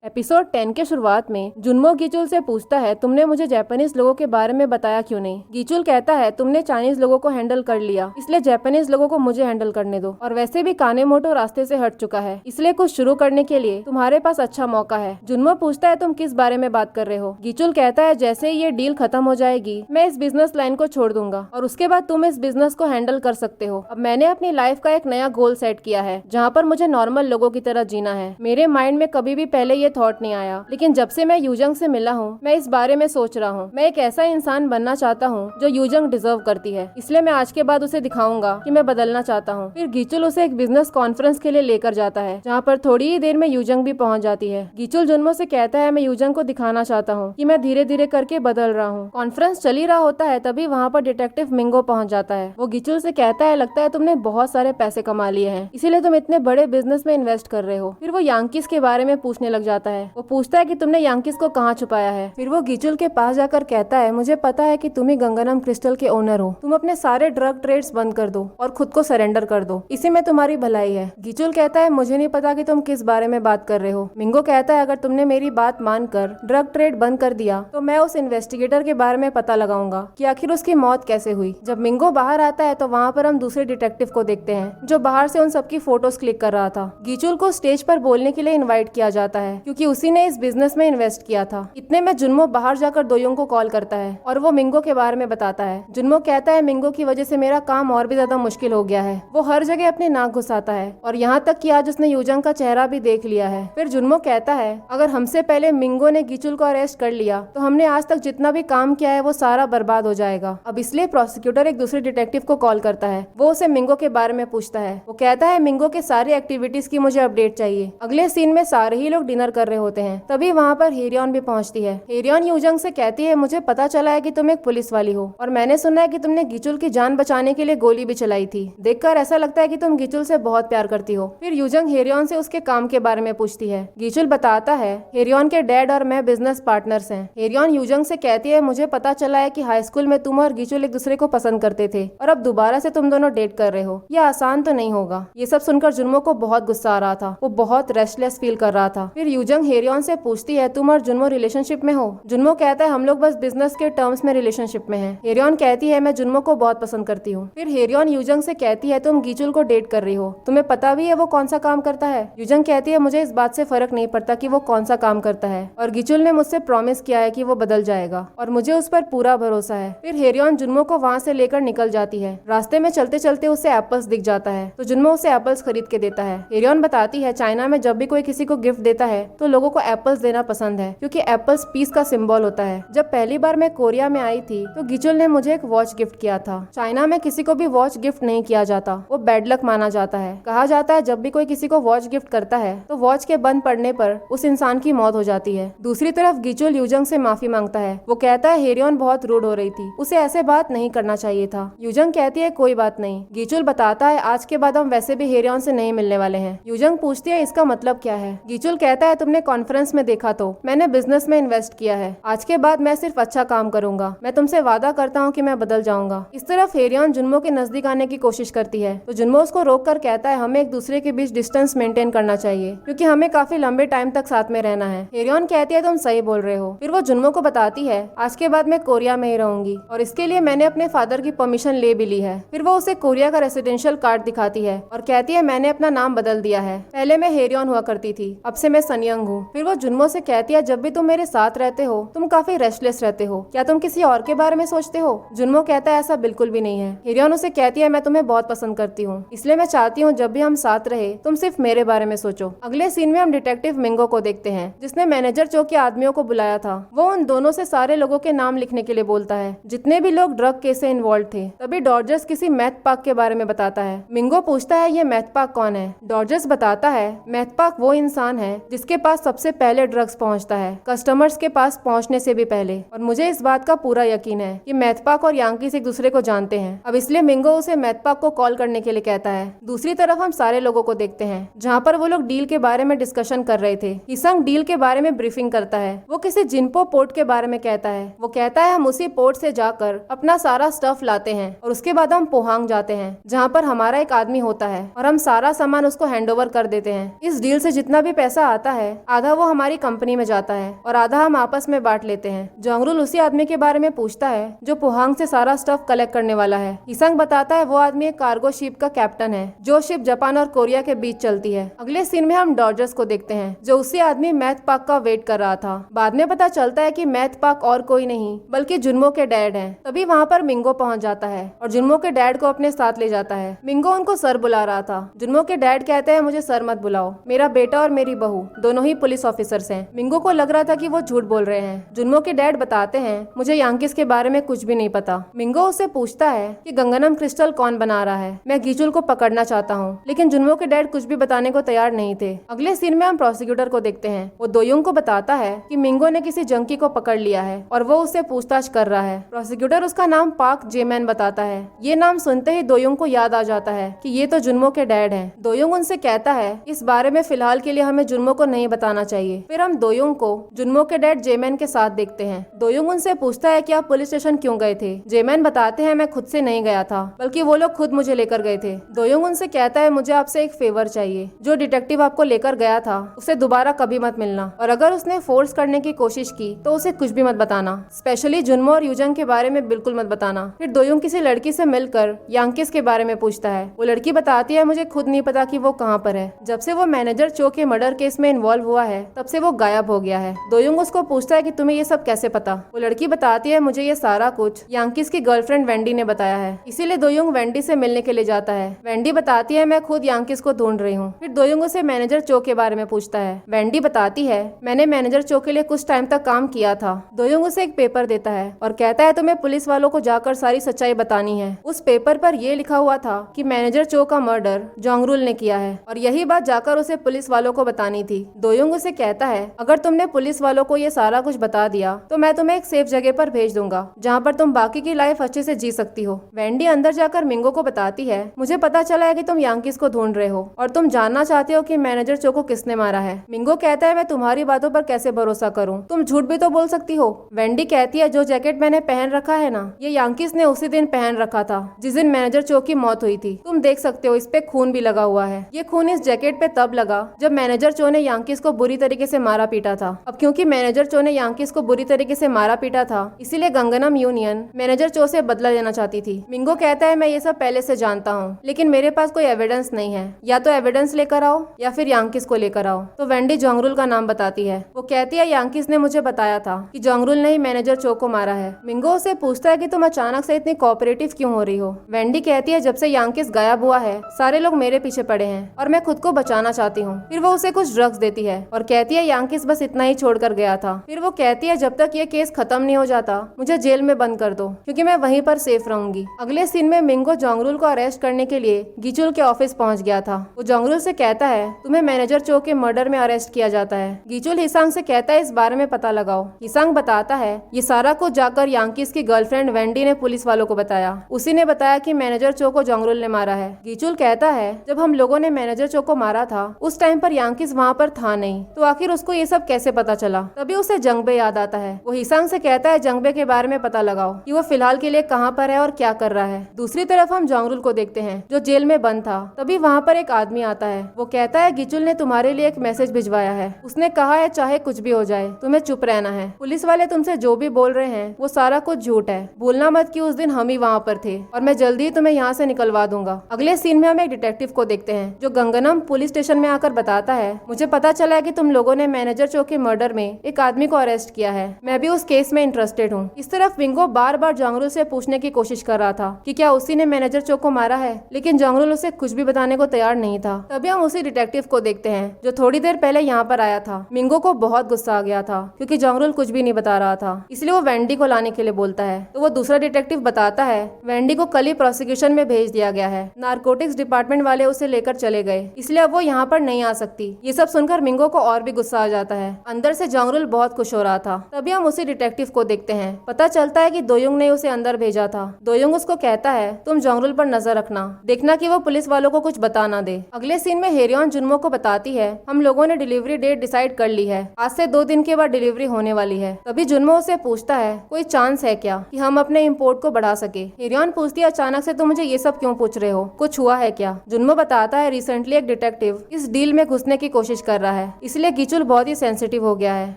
Episode 10 के शुरुआत में जुन्मो गीचुल से पूछता है, तुमने मुझे जापानीज लोगों के बारे में बताया क्यों नहीं। गीचुल कहता है, तुमने चाइनीज लोगों को हैंडल कर लिया, इसलिए जापानीज लोगों को मुझे हैंडल करने दो। और वैसे भी कानेमोटो रास्ते से हट चुका है, इसलिए कुछ शुरू करने के लिए तुम्हारे पास अच्छा मौका है। जुन्मो पूछता है, तुम किस बारे में बात कर रहे हो। गीचुल कहता है, जैसे ही ये डील खत्म हो जाएगी मैं इस बिजनेस लाइन को छोड़ दूंगा और उसके बाद तुम इस बिजनेस को हैंडल कर सकते हो। अब मैंने अपनी लाइफ का एक नया गोल सेट किया है जहाँ पर मुझे नॉर्मल लोगों की तरह जीना है। मेरे माइंड में कभी भी पहले ये थॉट नहीं आया, लेकिन जब से मैं यूजंग से मिला हूँ मैं इस बारे में सोच रहा हूँ। मैं एक ऐसा इंसान बनना चाहता हूँ जो यूजंग डिजर्व करती है, इसलिए मैं आज के बाद उसे दिखाऊंगा कि मैं बदलना चाहता हूँ। फिर गीचुल उसे एक बिजनेस कॉन्फ्रेंस के लिए लेकर जाता है जहाँ पर थोड़ी ही देर में यूजंग भी पहुँच जाती है। गीचुल जुन्मो से कहता है, मैं यूजंग को दिखाना चाहता हूँ कि मैं धीरे धीरे करके बदल रहा हूँ। कॉन्फ्रेंस चल ही रहा होता है, तभी वहाँ पर डिटेक्टिव मिंगो पहुँच जाता है। वो गीचुल से कहता है, लगता है तुमने बहुत सारे पैसे कमा लिए हैं, इसीलिए तुम इतने बड़े बिजनेस में इन्वेस्ट कर रहे हो। फिर वो यांकीस के बारे में पूछने लग जाता है। वो पूछता है कि तुमने यांकीस को कहाँ छुपाया है। फिर वो गीचुल के पास जाकर कहता है, मुझे पता है कि तुम ही गंगानम क्रिस्टल के ओनर हो, तुम अपने सारे ड्रग ट्रेड्स बंद कर दो और खुद को सरेंडर कर दो, इसी में तुम्हारी भलाई है। गीचुल कहता है, मुझे नहीं पता कि तुम किस बारे में बात कर रहे हो। मिंगो कहता है, अगर तुमने मेरी बात मानकर ड्रग ट्रेड बंद कर दिया तो मैं उस इन्वेस्टिगेटर के बारे में पता लगाऊंगा कि आखिर उसकी मौत कैसे हुई। जब मिंगो बाहर आता है तो वहाँ पर हम दूसरे डिटेक्टिव को देखते हैं जो बाहर से उन सबकी फोटोज क्लिक कर रहा था। गीचुल को स्टेज पर बोलने के लिए इन्वाइट किया जाता है क्योंकि उसी ने इस बिजनेस में इन्वेस्ट किया था। इतने में जुन्मो बाहर जाकर दोयोंग को कॉल करता है और वो मिंगो के बारे में बताता है। जुन्मो कहता है, मिंगो की वजह से मेरा काम और भी ज्यादा मुश्किल हो गया है। वो हर जगह अपनी नाक घुसाता है और यहाँ तक कि आज उसने यूजंग का चेहरा भी देख लिया है। फिर जुन्मो कहता है, अगर हमसे पहले मिंगो ने गीचुल को अरेस्ट कर लिया तो हमने आज तक जितना भी काम किया है वो सारा बर्बाद हो जाएगा। अब इसलिए प्रोसिक्यूटर एक दूसरे डिटेक्टिव को कॉल करता है। वो उसे मिंगो के बारे में पूछता है। वो कहता है, मिंगो के सारी एक्टिविटीज की मुझे अपडेट चाहिए। अगले सीन में सारे ही लोग डिनर कर रहे होते हैं, तभी वहाँ पर हेरियन भी पहुँचती है। हेरियन यूजंग से कहती है, मुझे पता चला है कि तुम एक पुलिस वाली हो और मैंने सुना है कि तुमने गीचुल की जान बचाने के लिए गोली भी चलाई थी। देखकर ऐसा लगता है कि तुम गीचुल से बहुत प्यार करती हो। फिर यूजंग हेरियन से उसके काम के बारे में पूछती है। गीचुल बताता है, हेरियन के डैड और मैं बिजनेस पार्टनर्स हैं। हेरियन यूजंग से कहती है, मुझे पता चला है कि हाई स्कूल में तुम और गीचुल एक दूसरे को पसंद करते थे और अब दोबारा से तुम दोनों डेट कर रहे हो। यह आसान तो नहीं होगा। ये सब सुनकर जुन्मो को बहुत गुस्सा आ रहा था, वो बहुत रेस्टलेस फील कर रहा था। फिर यूजंग हेरियन से पूछती है, तुम और जुन्मो रिलेशनशिप में हो। जुन्मो कहता है, हम लोग बस बिजनेस के टर्म्स में रिलेशनशिप में हैं। हेरियन कहती है, मैं जुन्मो को बहुत पसंद करती हूँ। फिर हेरियन यूजंग से कहती है, तुम गीचुल को डेट कर रही हो, तुम्हें पता भी है वो कौन सा काम करता है। यूजंग कहती है, मुझे इस बात से फर्क नहीं पड़ता कि वो कौन सा काम करता है और गीचुल ने मुझसे प्रॉमिस किया है कि वो बदल जाएगा और मुझे उस पर पूरा भरोसा है। फिर हेरियन जुन्मो को वहाँ से लेकर निकल जाती है। रास्ते में चलते चलते उसे एप्पल्स दिख जाता है तो जुन्मो उसे एप्पल्स खरीद के देता है। हेरियन बताती है, चाइना में जब भी कोई किसी को गिफ्ट देता है तो लोगों को एप्पल्स देना पसंद है क्योंकि एप्पल्स पीस का सिंबल होता है। जब पहली बार मैं कोरिया में आई थी तो गीचुल ने मुझे एक वॉच गिफ्ट किया था। चाइना में किसी को भी वॉच गिफ्ट नहीं किया जाता, वो बैड लक माना जाता है। कहा जाता है जब भी कोई किसी को वॉच गिफ्ट करता है तो वॉच के बंद पड़ने पर उस इंसान की मौत हो जाती है। दूसरी तरफ गीचुल यूजंग से माफी मांगता है। वो कहता है, हेरियन बहुत रूड हो रही थी, उसे ऐसे बात नहीं करना चाहिए था। यूजंग कहती है, कोई बात नहीं। गीचुल बताता है, आज के बाद हम वैसे भी हेरियन से नहीं मिलने वाले हैं। यूजंग पूछती है, इसका मतलब क्या है। गीचुल कहता है, तुमने कॉन्फ्रेंस में देखा तो मैंने बिजनेस में इन्वेस्ट किया है। आज के बाद मैं सिर्फ अच्छा काम करूंगा। मैं तुमसे वादा करता हूँ कि मैं बदल जाऊंगा। इस तरफ हेरियन जुन्मो के नजदीक आने की कोशिश करती है तो जुन्मो उसको रोक कर कहता है, हमें एक दूसरे के बीच डिस्टेंस मेंटेन करना चाहिए क्योंकि हमें काफी लंबे टाइम तक साथ में रहना है। हेरियन कहती है, तुम सही बोल रहे हो। फिर वो जुन्मो को बताती है, आज के बाद मैं कोरिया में ही रहूंगी और इसके लिए मैंने अपने फादर की परमिशन ले भी ली है। फिर वो उसे कोरिया का रेसिडेंशियल कार्ड दिखाती है और कहती है, मैंने अपना नाम बदल दिया है, पहले मैं हेरियन हुआ करती थी, अब से मैं सनयंग हूँ। फिर वो जुन्मो से कहती है, जब भी तुम मेरे साथ रहते हो तुम काफी रेस्टलेस रहते हो, क्या तुम किसी और के बारे में सोचते हो। जुन्मो कहता है, ऐसा बिल्कुल भी नहीं है। हेरियन उसे कहती है, मैं तुम्हें बहुत पसंद करती हूँ, इसलिए मैं चाहती हूँ जब भी हम साथ रहे तुम सिर्फ मेरे बारे में सोचो। अगले सीन में हम डिटेक्टिव मिंगो को देखते हैं जिसने मैनेजर चो के आदमियों को बुलाया था। वो उन दोनों से सारे लोगों के नाम लिखने के लिए बोलता है जितने भी लोग ड्रग केस से इन्वॉल्व थे। तभी डॉर्जस किसी मैथ पार्क के बारे में बताता है। मिंगो पूछता है, ये मैथ पार्क कौन है। डॉर्जस बताता है, मैथ पार्क वो इंसान है जिसके पास सबसे पहले ड्रग्स पहुँचता है, कस्टमर्स के पास पहुँचने से भी पहले। और मुझे इस बात का पूरा यकीन है कि मैथ पार्क और यांकीस एक दूसरे को जानते हैं। अब इसलिए मिंगो उसे मैथ पार्क को कॉल करने के लिए कहता है। दूसरी तरफ हम सारे लोगों को देखते हैं जहाँ पर वो लोग डील के बारे में डिस्कशन कर रहे थे। हिसंग डील के बारे में ब्रीफिंग करता है। वो किसी जिनपो पोर्ट के बारे में कहता है। वो कहता है, हम उसी पोर्ट से जाकर अपना सारा स्टफ लाते हैं और उसके बाद हम पोहांग जाते हैं जहाँ पर हमारा एक आदमी होता है और हम सारा सामान उसको हैंडओवर कर देते हैं। इस डील से जितना भी पैसा आता है आधा वो हमारी कंपनी में जाता है और आधा हम आपस में बांट लेते हैं। जोंगरुल उसी आदमी के बारे में पूछता है जो पोहांग से सारा स्टफ कलेक्ट करने वाला है। हिसंग बताता है वो आदमी एक कार्गो शिप का कैप्टन है जो शिप जापान और कोरिया के बीच चलती है। अगले सीन में हम डॉजर्स को देखते हैं जो उसी आदमी मैथ पाक का वेट कर रहा था। बाद में पता चलता है कि मैथ पाक और कोई नहीं बल्कि जुन्मो के डैड हैं। तभी वहाँ पर मिंगो पहुँच जाता है और जुन्मो के डैड को अपने साथ ले जाता है। मिंगो उनको सर बुला रहा था। जुन्मो के डैड कहते हैं मुझे सर मत बुलाओ, मेरा बेटा और मेरी बहू दोनों ही पुलिस ऑफिसर्स हैं। मिंगो को लग रहा था कि वो झूठ बोल रहे हैं। जुन्मो के डैड बताते हैं मुझे यांकिस के बारे में कुछ भी नहीं पता। मिंगो उससे पूछता है कि गंगनम क्रिस्टल कौन बना रहा है, मैं गीचुल को पकड़ना चाहता हूँ। लेकिन जुन्मो के डैड कुछ भी बताने को तैयार नहीं थे। अगले सीन में हम प्रोसिक्यूटर को देखते हैं। वो दोयुंग को बताता है कि मिंगो ने किसी जंकी को पकड़ लिया है और वो उससे पूछताछ कर रहा है। प्रोसिक्यूटर उसका नाम पाक जेमैन बताता है। ये नाम सुनते ही दोयुंग को याद आ जाता है कि ये तो जुन्मो के डैड हैं। दोयुंग उनसे कहता है इस बारे में फिलहाल के लिए हमें जुन्मो को नहीं बताना चाहिए। फिर हम दोयुंग को जुन्मो के डैड जेमैन के साथ देखते हैं। दोयुंग उनसे पूछता है कि आप पुलिस स्टेशन क्यों गए थे। जेमैन बताते हैं मैं खुद से नहीं गया था बल्कि वो लोग खुद मुझे लेकर गए थे। दोयुंग उनसे कहता है मुझे आपसे एक फेवर चाहिए, जो डिटेक्टिव आपको लेकर गया था उसे दोबारा कभी मत मिलना और अगर उसने फोर्स करने की कोशिश की तो उसे कुछ भी मत बताना, स्पेशली जुन्मो और यूजंग के बारे में बिल्कुल मत बताना। फिर दोयुंग किसी लड़की से मिलकर यांकिस के बारे में पूछता है। वो लड़की बताती है मुझे खुद नहीं पता कि वो कहाँ पर है। जब से वो मैनेजर चो के मर्डर केस में इन्वॉल्व हुआ है तब से वो गायब हो गया है। दोयुंग उसको पूछता है कि तुम्हें ये सब कैसे पता। वो लड़की बताती है मुझे ये सारा कुछ यांकिस की गर्लफ्रेंड वेंडी ने बताया है। इसीलिए दोयुंग वेंडी से मिलने के लिए जाता है। वेंडी बताती है मैं खुद यांकिस को ढूंढ रही हूँ। फिर दोयुंग उसे मैनेजर चो के बारे में पूछता है। वेंडी बताती है मैंने मैनेजर चो के लिए कुछ टाइम तक काम किया था। दोयुंग उसे एक पेपर देता है और कहता है तुम्हें पुलिस वालों को जाकर सारी सच्चाई बतानी है। उस पेपर पर यह लिखा हुआ था कि मैनेजर चो का मर्डर जोंगरुल ने किया है और यही बात जाकर उसे पुलिस वालों को बतानी थी। दोयुंग उसे कहता है अगर तुमने पुलिस वालों को ये सारा कुछ बता दिया तो मैं तुम्हें एक सेफ जगह पर भेज दूंगा जहाँ पर तुम बाकी की लाइफ अच्छे से जी सकती हो। वेंडी अंदर जाकर मिंगो को बताती है मुझे पता चला है कि तुम यांकिस को ढूंढ रहे हो और तुम जानना चाहते हो कि मैनेजर चो को किसने मारा है। मिंगो कहता है मैं तुम्हारी बातों पर कैसे भरोसा करूं, तुम झूठ भी तो बोल सकती हो। वेंडी कहती है जो जैकेट मैंने पहन रखा है ना, ये यांकिस ने उसी दिन पहन रखा था जिस दिन मैनेजर चो की मौत हुई थी। तुम देख सकते हो इस पे खून भी लगा हुआ है। ये खून इस जैकेट पे तब लगा जब मैनेजर चो ने यांकिस को बुरी तरीके से मारा पीटा था। अब क्योंकि मैनेजर चो ने यांकिस को बुरी तरीके से मारा पीटा था इसीलिए गंगनम यूनियन मैनेजर चो से बदला लेना चाहती थी। मिंगो कहता है मैं ये सब पहले से जानता हूँ लेकिन मेरे पास कोई एविडेंस नहीं है, या तो एविडेंस लेकर आओ या फिर यांकिस को लेकर आओ। तो वेंडी जोंगरुल का नाम बताती है। वो कहती है यांकिस ने मुझे बताया था कि जोंगरुल ने ही मैनेजर चो को मारा है। मिंगो उसे पूछता है कि तुम अचानक से इतनी कोऑपरेटिव क्यों हो रही हो। वेंडी कहती है जब से यांकिस गायब हुआ है सारे लोग मेरे पीछे पड़े हैं और मैं खुद को बचाना चाहती हूँ। फिर वो उसे कुछ ड्रग्स देती है और कहती है यांकिस बस इतना ही छोड़कर गया था। फिर वो कहती है जब तक ये केस खत्म नहीं हो जाता मुझे जेल में बंद कर दो क्योंकि मैं वहीं पर सेफ रहूंगी। अगले सीन में मिंगो जोंगरुल को अरेस्ट करने के लिए गीचुल के ऑफिस पहुंच गया था। वो जोंगरुल से कहता है तुम्हें मैनेजर चो के मर्डर में अरेस्ट किया जाता है। गीचुल हिसांग से कहता है इस बारे में पता लगाओ। हिसांग बताता है ये सारा कुछ जाकर यांकिस की गर्लफ्रेंड वेंडी ने पुलिस वालों को बताया। उसी ने बताया कि मैनेजर चो को जोंगरुल ने मारा है। गीचुल कहता है जब हम लोगों ने मैनेजर चो को मारा था उस टाइम पर यांकिस वहाँ पर था नहीं, तो आखिर उसको ये सब कैसे पता चला। तभी उसे जंगबे याद आता है। वो हिसांग से कहता है जंगबे के बारे में पता लगाओ कि वो फिलहाल के लिए कहाँ पर है और क्या कर रहा है। दूसरी तरफ हम जोंगरुल को देखते हैं जो जेल में बंद था। तभी वहाँ पर एक आदमी आता है। वो कहता है गीचुल ने तुम्हारे लिए एक मैसेज भिजवाया है। उसने कहा है चाहे कुछ भी हो जाए तुम्हें चुप रहना है। पुलिस वाले तुमसे जो भी बोल रहे हैं वो सारा कुछ झूठ है। भूलना मत कि उस दिन हम ही वहाँ पर थे और मैं जल्दी ही तुम्हें यहाँ से निकलवा दूंगा। अगले सीन में हम एक डिटेक्टिव को देखते हैं जो गंगनम पुलिस स्टेशन में आकर बताता है मुझे पता चला है कि तुम लोगों ने मैनेजर चो के मर्डर में एक आदमी को अरेस्ट किया है। मैं भी उस केस में इंटरेस्टेड हूँ। इस तरफ विंगो बार बार जोंगरुल से पूछने की कोशिश कर रहा था कि क्या उसी ने मैनेजर चो को मारा है, लेकिन जोंगरुल उसे कुछ भी बताने को तैयार नहीं था। तभी हम उसी डिटेक्टिव को देखते हैं जो थोड़ी देर पहले यहाँ पर आया था। मिंगो को बहुत गुस्सा आ गया था क्योंकि जोंगरुल कुछ भी नहीं बता रहा था, इसलिए वो वेंडी को लाने के लिए बोलता है। तो वो दूसरा डिटेक्टिव बताता है वेंडी को कल ही प्रोसिक्यूशन में भेज दिया गया है। नारकोटिक्स डिपार्टमेंट वाले उसे लेकर चले गए इसलिए अब वो यहाँ पर नहीं आ सकती। ये सब सुनकर मिंगो को और भी गुस्सा आ जाता है। अंदर से जोंगरुल बहुत खुश हो रहा था। तभी हम उसी डिटेक्टिव को देखते हैं। पता चलता है कि दोयुंग ने उसे अंदर भेजा था। दोयुंग उसको कहता है तुम जोंगरुल पर नजर रखना, देखना कि वो पुलिस वालों को कुछ बता ना दे। अगले सीन में हेरियन जुन्मो को बताती है हम लोगों ने डिलीवरी डेट डिसाइड कर ली है, आज से 2 दिन के बाद डिलीवरी होने वाली है। तभी जुन्मो उसे पूछता है कोई चांस है क्या कि हम अपने इम्पोर्ट को बढ़ा सके। हेरियन पूछती है अचानक से तुम मुझे ये सब क्यों पूछ रहे हो, कुछ हुआ है क्या। जुन्मो बताता है रिसेंटली एक डिटेक्टिव इस डील में घुसने की कोशिश कर रहा है है, इसलिए गीचुल बहुत ही सेंसिटिव हो गया है।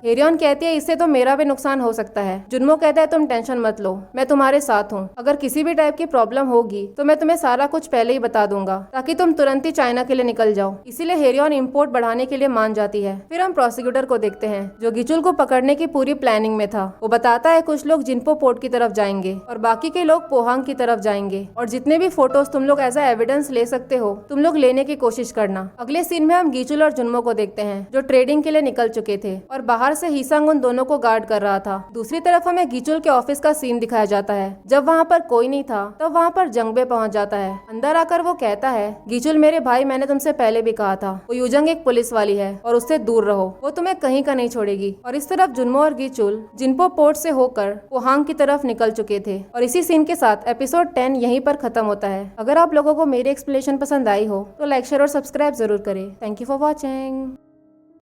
हेरियन कहती है इससे तो मेरा भी नुकसान हो सकता है। जुनमो कहता है तुम टेंशन मत लो, मैं तुम्हारे साथ हूँ। अगर किसी भी टाइप की प्रॉब्लम होगी तो मैं तुम्हें सारा कुछ पहले ही बता दूंगा ताकि तुम तुरंत ही चाइना के लिए निकल जाओ। इसीलिए हेरियन इम्पोर्ट बढ़ाने के लिए मान जाती है। फिर हम प्रोसिक्यूटर को देखते हैं जो गीचुल को पकड़ने की पूरी प्लानिंग में था। वो बताता है कुछ लोग जिन्पो पोर्ट की तरफ जाएंगे और बाकी के लोग पोहांग की तरफ जाएंगे, और जितने भी फोटोज तुम लोग एज एविडेंस ले सकते हो तुम लोग लेने की कोशिश करना। अगले सीन में हम गीचुल और जुनमो को देखते हैं जो ट्रेडिंग के लिए निकल चुके थे और बाहर से हीसांग उन दोनों को गार्ड कर रहा था। दूसरी तरफ हमें गीचुल के ऑफिस का सीन दिखाया जाता है। जब वहाँ पर कोई नहीं था तब वहाँ पर जंगबे पहुँच जाता है। अंदर आकर वो कहता है गीचुल मेरे भाई, मैंने तुमसे पहले भी कहा था वो यूजंग एक पुलिस वाली है और उससे दूर रहो, वो तुम्हें कहीं का नहीं छोड़ेगी। और इस तरफ जुनमो और गीचुल जिन्पो पोर्ट से होकर पोहांग की तरफ निकल चुके थे। और इसी सीन के साथ एपिसोड 10 यहीं पर खत्म होता है। अगर आप लोगों को मेरी एक्सप्लेनेशन पसंद आई हो तो लाइक शेयर और सब्सक्राइब जरूर करें। Thank you for watching.